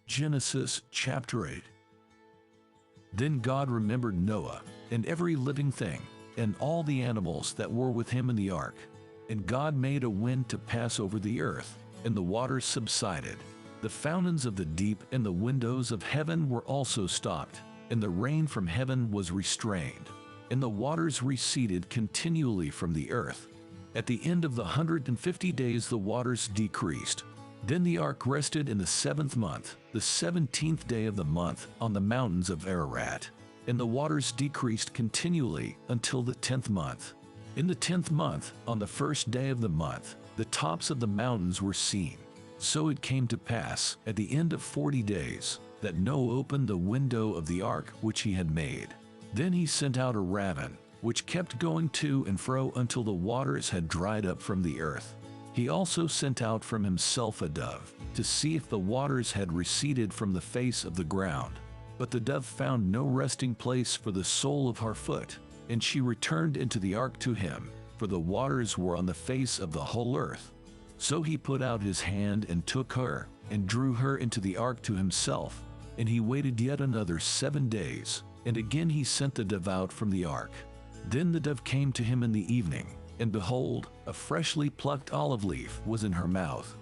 Genesis chapter 8. Then God remembered Noah, and every living thing, and all the animals that were with him in the ark. And God made a wind to pass over the earth, and the waters subsided. The fountains of the deep and the windows of heaven were also stopped, and the rain from heaven was restrained, and the waters receded continually from the earth. At the end of the 150 days the waters decreased. Then the ark rested in the 7th month, the 17th day of the month, on the mountains of Ararat. And the waters decreased continually until the 10th month. In the 10th month, on the 1st day of the month, the tops of the mountains were seen. So it came to pass, at the end of 40 days, that Noah opened the window of the ark which he had made. Then he sent out a raven, which kept going to and fro until the waters had dried up from the earth. He also sent out from himself a dove, to see if the waters had receded from the face of the ground. But the dove found no resting place for the sole of her foot, and she returned into the ark to him, for the waters were on the face of the whole earth. So he put out his hand and took her, and drew her into the ark to himself. And he waited yet another 7 days, and again he sent the dove out from the ark. Then the dove came to him in the evening, and behold, a freshly plucked olive leaf was in her mouth.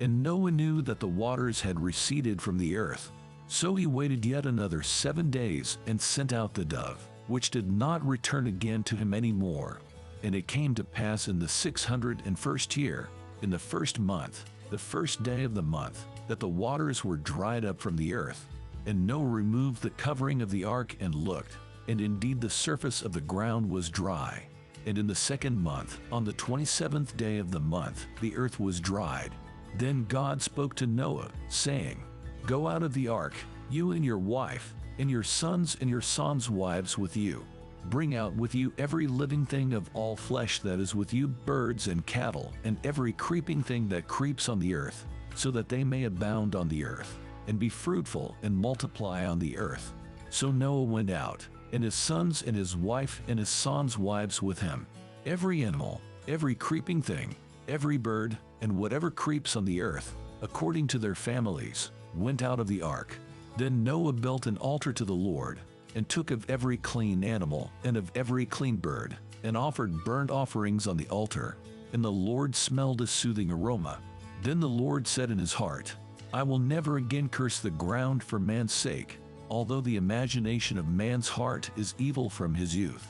And Noah knew that the waters had receded from the earth. So he waited yet another 7 days, and sent out the dove, which did not return again to him any more. And it came to pass in the 601st year, in the 1st month, the 1st day of the month, that the waters were dried up from the earth. And Noah removed the covering of the ark and looked, and indeed the surface of the ground was dry. And in the 2nd month, on the 27th day of the month, the earth was dried. Then God spoke to Noah, saying, Go out of the ark, you and your wife, and your sons and your sons' wives with you. Bring out with you every living thing of all flesh that is with you, birds and cattle, and every creeping thing that creeps on the earth, so that they may abound on the earth, and be fruitful and multiply on the earth. So Noah went out, and his sons and his wife and his sons' wives with him. Every animal, every creeping thing, every bird, and whatever creeps on the earth, according to their families, went out of the ark. Then Noah built an altar to the Lord, and took of every clean animal and of every clean bird, and offered burnt offerings on the altar. And the Lord smelled a soothing aroma. Then the Lord said in his heart, I will never again curse the ground for man's sake, although the imagination of man's heart is evil from his youth.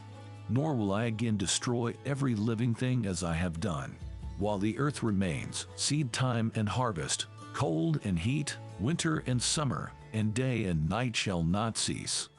Nor will I again destroy every living thing as I have done. While the earth remains, seed time and harvest, cold and heat, winter and summer, and day and night shall not cease.